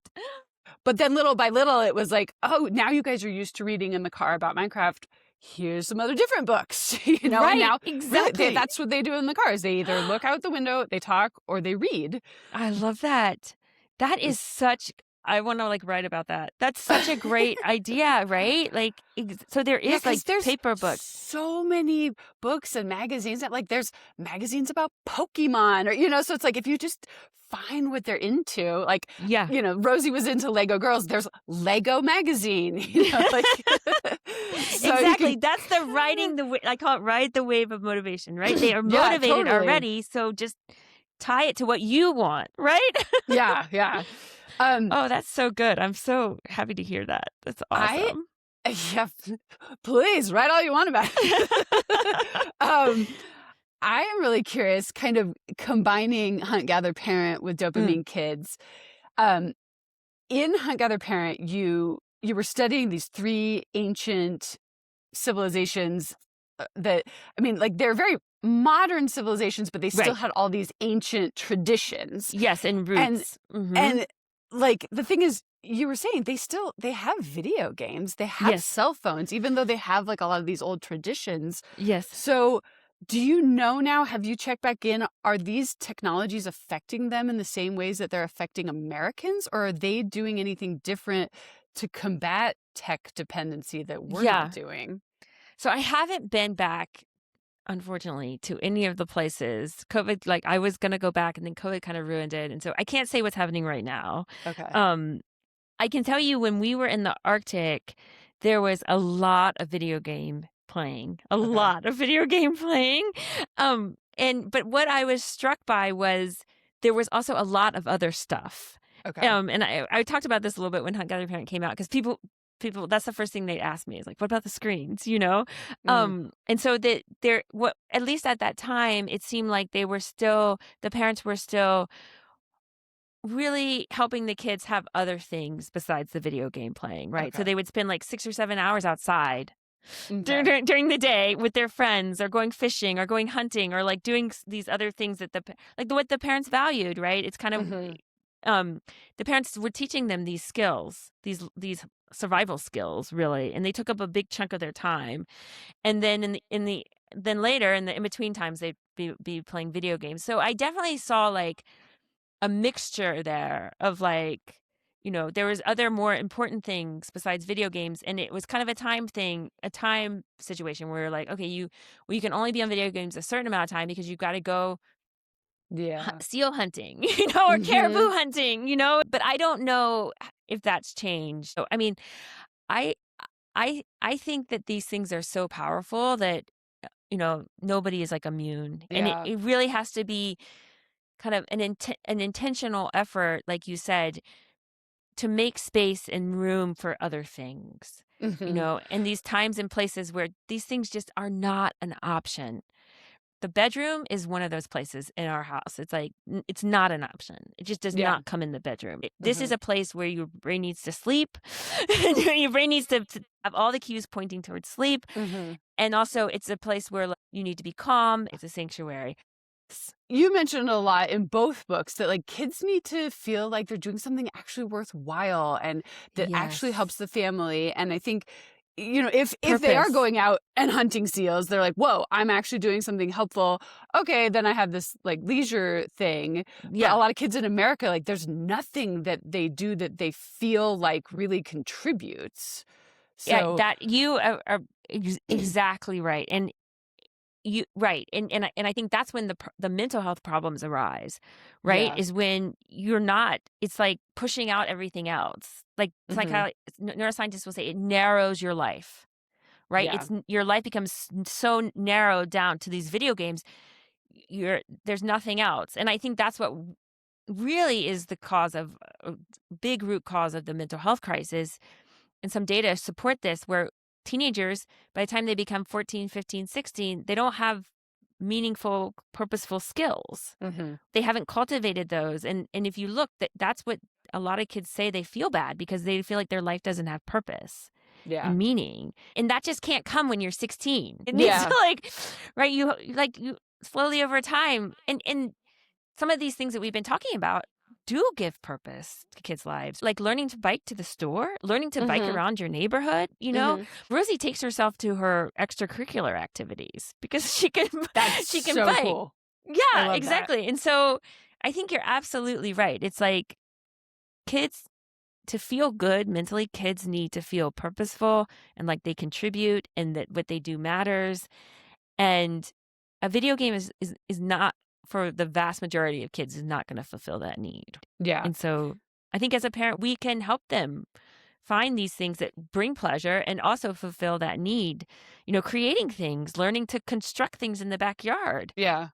but then little by little, it was like, oh, now you guys are used to reading in the car about Minecraft. Here's some other different books, and Right, now really exactly. that's what they do in the cars. They either look out the window, they talk, or they read. I love that. That is such I wanna, like, write about that. That's such a great idea, right? Like, so there Yeah, is, like, because there's paper books. so many books and magazines that like there's magazines about Pokemon or so it's like if you just find what they're into, like Yeah. Rosie was into Lego girls, there's Lego magazine, like so you Exactly, can that's the riding the wa I call it ride the wave of motivation, right? They are yeah, motivated totally. already, so just tie it to what you want, right? Yeah, yeah. Um, Oh, that's so good. I'm so happy to hear that. That's I awesome. yeah, please write all you want about it. um, I am really curious, kind of combining Hunt Gather Parent with Mm, Dopamine Kids. Um, in Hunt Gather Parent, you were studying these three ancient civilizations that I mean, like they're very modern civilizations, but they still right. had all these ancient traditions. Yes, and And roots. Mhm. and like the thing is, you were saying they have video games, they have Yes. cell phones, even though they have like a lot of these old traditions. Yes. So do you know now, have you checked back in? Are these technologies affecting them in the same ways that they're affecting Americans, or are they doing anything different to combat tech dependency that we're not Yeah. doing? So I haven't been back, unfortunately, to any of the places. COVID, like, I was gonna go back, and then COVID kind of ruined it, and so I can't say what's happening right now. Okay. Um, I can tell you when we were in the Arctic, there was a lot of video game playing, a Okay. lot of video game playing. But what I was struck by was there was also a lot of other stuff. Okay. And I talked about this a little bit when Hunt Got a Parent came out, because people, that's the first thing they ask me is like, what about the screens, you know? Mm. And so that what, at least at that time, it seemed like the parents were still really helping the kids have other things besides the video game playing, right? So Okay. they would spend like 6 or 7 hours outside Okay. during the day with their friends, or going fishing, or going hunting, or like doing these other things that what the parents valued, right? It's kind of Mhm. the parents were teaching them these skills, these survival skills, really, and they took up a big chunk of their time. And then then later in the in between times, they'd be playing video games. So I definitely saw like a mixture there of like, there was other more important things besides video games, and it was kind of a time thing, a time situation where you're like, okay, you can only be on video games a certain amount of time because you've got to go Yeah. seal hunting, or Mhm. caribou hunting. But I don't know if that's changed. So, I mean, I I think that these things are so powerful that nobody is like immune, and Yeah. it really has to be kind of an intentional effort, like you said, to make space and room for other things, Mhm. and these times and places where these things just are not an option. The bedroom is one of those places in our house. It's like, it's not an option. It just does Yeah. not come in the bedroom. This is Mhm. a place where your brain needs to sleep. Your brain needs to have all the cues pointing towards sleep. Mhm. And also, it's a place where like, you need to be calm. It's a sanctuary. You mentioned a lot in both books that like kids need to feel like they're doing something actually worthwhile and that actually helps Yes. the family. And I think, if they are Purpose. going out and hunting seals, they're like, whoa, I'm actually doing something helpful. Okay, then I have this like leisure thing. But a Yeah. lot of kids in America, like there's nothing that they do that they feel like really contributes. Yeah. So That you are exactly right. And right, and I think that's when the mental health problems arise, right? yeah. Is when you're not. It's like pushing out everything else. Like Hmm. neuroscientists will say, it narrows your life, right? Yeah. Your life becomes so narrowed down to these video games. There's nothing else, and I think that's what really is the cause of big root cause of the mental health crisis. And some data support this, where teenagers, by the time they become 14, 15, 16, they don't have meaningful, purposeful skills. Hmm. They haven't cultivated those. And if you look, that's what a lot of kids say. They feel bad because they feel like their life doesn't have purpose Yeah. and meaning. And that just can't come when you're 16. It needs Yeah. to right, you slowly over time. And some of these things that we've been talking about do give purpose to kids' lives, like learning to bike to the store, learning to bike Hmm. around your neighborhood. Hmm. Rosie takes herself to her extracurricular activities because she can That's she can so bike. cool. I Yeah, love that. exactly. And so I think you're absolutely right. It's like kids, to feel good mentally, kids need to feel purposeful and like they contribute and that what they do matters. And a video game is not, for the vast majority of kids, is not going to fulfill that need. Yeah. And so I think as a parent, we can help them find these things that bring pleasure and also fulfill that need. Creating things, learning to construct things in the backyard. Yeah.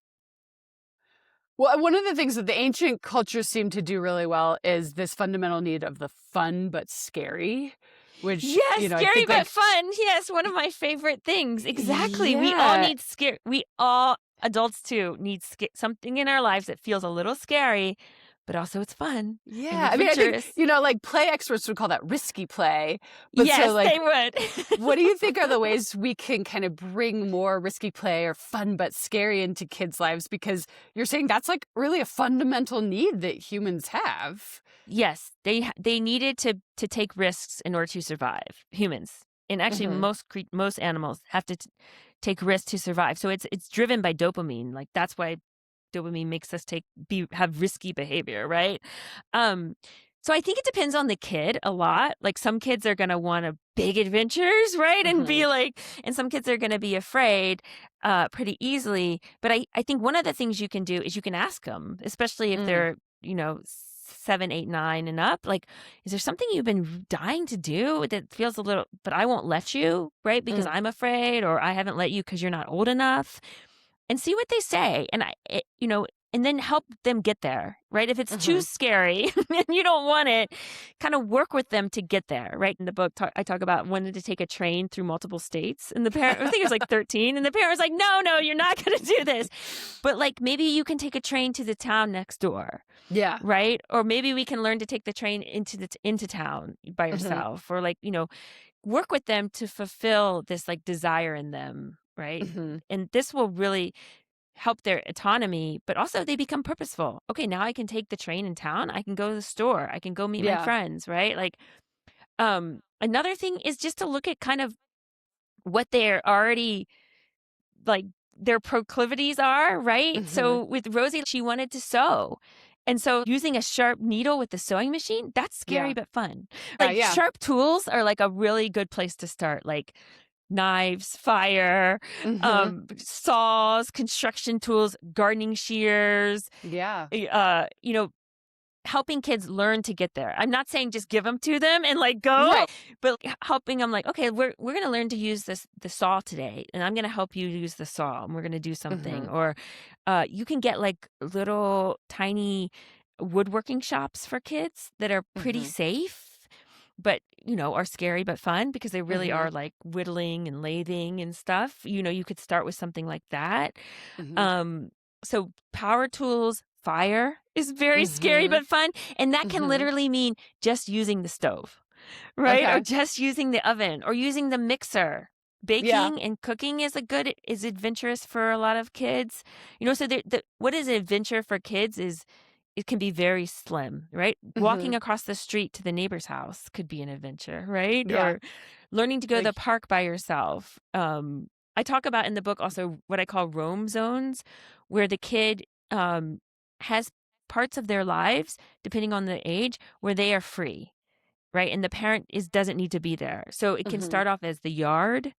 Well, one of the things that the ancient cultures seem to do really well is this fundamental need of the fun but scary, which, Yes, I scary think but like, fun. Yes, one of my favorite things. Exactly. We all yeah, need scare. We all, adults too, need something in our lives that feels a little scary, but also it's fun and yeah. I mean, I think, adventurous. like play experts would call that risky play. But so Yes, like, they would. what do you think are the ways we can kind of bring more risky play or fun but scary into kids' lives? Because you're saying that's like really a fundamental need that humans have. Yes, they needed to take risks in order to survive. Humans, and actually Hmm. most animals have to take risks to survive. So it's driven by dopamine. Like that's why dopamine makes us have risky behavior, right? Um, so I think it depends on the kid a lot. Like some kids are gonna want a big adventures, right? And Hmm. be like, and some kids are gonna be afraid pretty easily. But I think one of the things you can do is you can ask them, especially if Mm. they're, 7, 8, 9 and up, like, is there something you've been dying to do that feels a little, but I won't let you, right? Because Mm. I'm afraid, or I haven't let you because you're not old enough, and see what they say. And and then help them get there, right? If it's too Mhm. scary and you don't want it, kind of work with them to get there, right? In the book, I talk about wanting to take a train through multiple states. And the parent, I think it was like 13, and the parent was like, no, no, you're not going to do this. But like, maybe you can take a train to the town next door, Yeah. right? Or maybe we can learn to take the train into town by Mhm. yourself, or like, work with them to fulfill this like desire in them, right? Mhm. And this will really help their autonomy, but also they become purposeful. Okay, now I can take the train in town. I can go to the store. I can go meet my Yeah. friends, right? Like, another thing is just to look at kind of what they're already like their proclivities are, right? Mhm. So with Rosie, she wanted to sew. And so using a sharp needle with the sewing machine, that's scary Yeah. but fun. Yeah, Like yeah. sharp tools are like a really good place to start. Like knives, fire, Mhm. saws, construction tools, gardening shears, Yeah. eh, uh, you know, helping kids learn to get there. I'm not saying just give them to them and like go, Right. but helping them like, okay, we're going to learn to use the saw today, and I'm going to help you use the saw, and we're going to do something. Mhm. Or you can get like little tiny woodworking shops for kids that are pretty Mhm. safe, but are scary but fun, because they really Mhm. are like whittling and lathing and stuff. You could start with something like that. Mhm. um so power tools, fire is very scary Mhm. but fun, and that can Mhm. literally mean just using the stove, right? Or Okay. just using the oven or using the mixer. Yeah. Baking and cooking is adventurous for a lot of kids. So what is an adventure for kids is it can be very slim, right? Walking Mhm. across the street to the neighbor's house could be an adventure, right? Yeah. Or learning to go to Like the park by yourself. I talk about in the book also what I call roam zones, where the kid has parts of their lives, depending on the age, where they are free, right? And the parent doesn't need to be there. So it can Mhm. start off as the yard.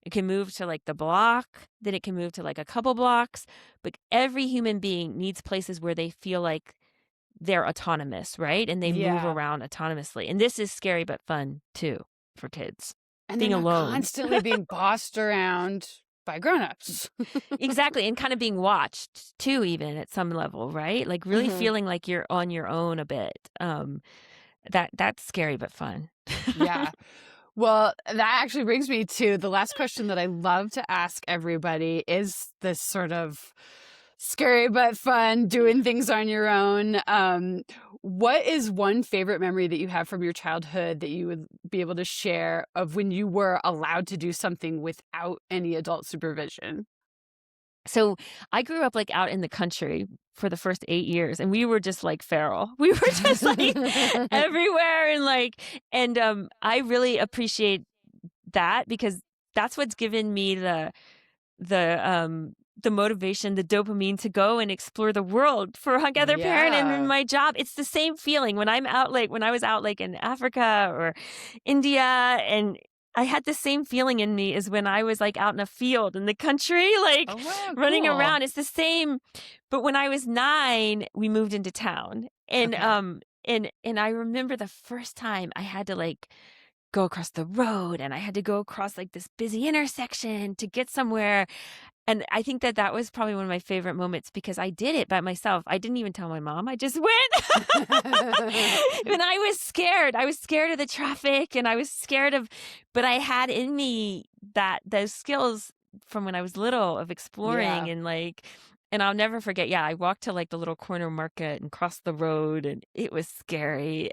It can move to like the block, then it can move to like a couple blocks. But every human being needs places where they feel like they're autonomous, right? And they move Yeah. around autonomously. And this is scary but fun too for kids. And they're Being not alone. constantly being bossed around by grown-ups. Exactly. And kind of being watched too, even at some level, right? Like really Mhm. feeling like you're on your own a bit. That's scary but fun. Yeah. Well, that actually brings me to the last question that I love to ask everybody is this sort of scary but fun, doing things on your own. What is one favorite memory that you have from your childhood that you would be able to share of when you were allowed to do something without any adult supervision? So I grew up like out in the country for the first 8 years, and we were just like feral. We were just like everywhere, and I really appreciate that, because that's what's given me the motivation, the dopamine to go and explore the world for like other parent, and in Yeah. my job. It's the same feeling when I'm out, like when I was out like in Africa or India, and I had the same feeling in me as when I was like out in a field in the country, like Oh, wow. running Cool. around. It's the same. But when I was 9, we moved into town. And Okay. and I remember the first time I had to like go across the road, and I had to go across like this busy intersection to get somewhere. And I think that was probably one of my favorite moments, because I did it by myself. I didn't even tell my mom. I just went. And I was scared. I was scared of the traffic, and I was scared of, but I had in me those skills from when I was little of exploring, Yeah. and I'll never forget. Yeah, I walked to like the little corner market and crossed the road, and it was scary,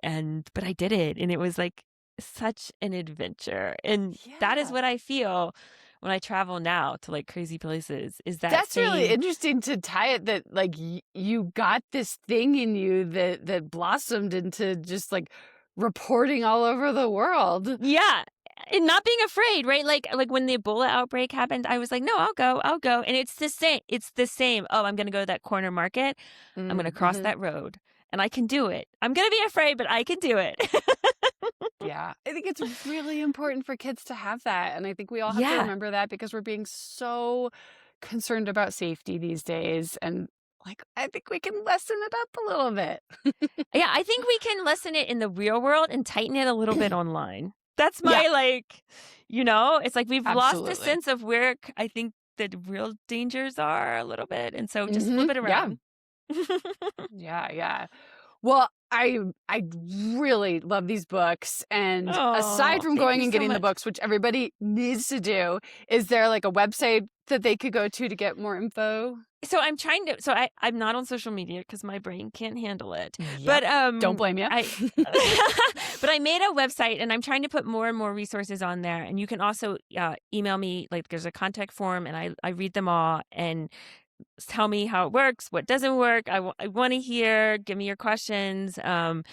but I did it, and it was like such an adventure. And that is Yeah. what I feel when I travel now to like crazy places, is that That's really same. interesting to tie it that like you got this thing in you that blossomed into just like reporting all over the world. Yeah. And not being afraid, right? Like when the Ebola outbreak happened, I was like, no, I'll go. And it's the same. It's the same. Oh, I'm gonna go to that corner market. I'm gonna cross Mm-hmm. that road. And I can do it. I'm gonna be afraid, but I can do it. Yeah, I think it's really important for kids to have that, and I think we all have to Yeah. remember that because we're being so concerned about safety these days, and like, I think we can lessen it up a little bit. Yeah, I think we can lessen it in the real world and tighten it a little bit online. That's Yeah, my it's like we've lost a absolutely. sense of where I think the real dangers are a little bit, and so just flip it Yeah. around. Yeah, yeah. Well, I really love these books, and aside Oh, from thank going you and so getting the much. books, which everybody needs to do, is there like a website that they could go to get more info? So I'm not on social media because my brain can't handle it. Yep. But Don't blame you. I but I made a website and I'm trying to put more and more resources on there. And you can also email me. Like there's a contact form, and I read them all and tell me how it works, what doesn't work. I want to hear. Give me your questions. Run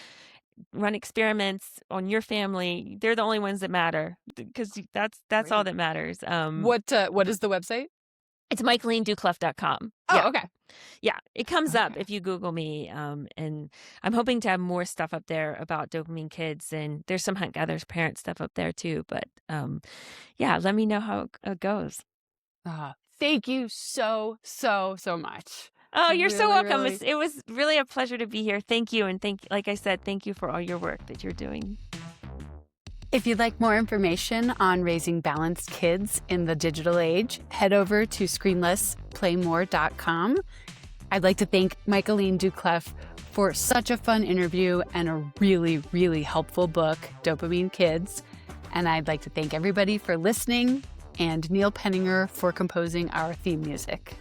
experiments on your family. They're the only ones that matter because that's all Great. that matters. What is the website? It's MichaeleenDoucleff.com. Oh, Yeah. okay. Yeah, it comes up Okay. if you Google me, and I'm hoping to have more stuff up there about Dopamine Kids, and there's some Hunt Gatherers parent stuff up there too. But yeah, let me know how it goes. Thank you so, so, so much. Oh, you're so Really, welcome. really. It was really a pleasure to be here. Thank you, and like I said, thank you for all your work that you're doing. If you'd like more information on raising balanced kids in the digital age, head over to screenlessplaymore.com. I'd like to thank Michaeleen Doucleff for such a fun interview and a really, really helpful book, Dopamine Kids. And I'd like to thank everybody for listening and Neil Penninger for composing our theme music.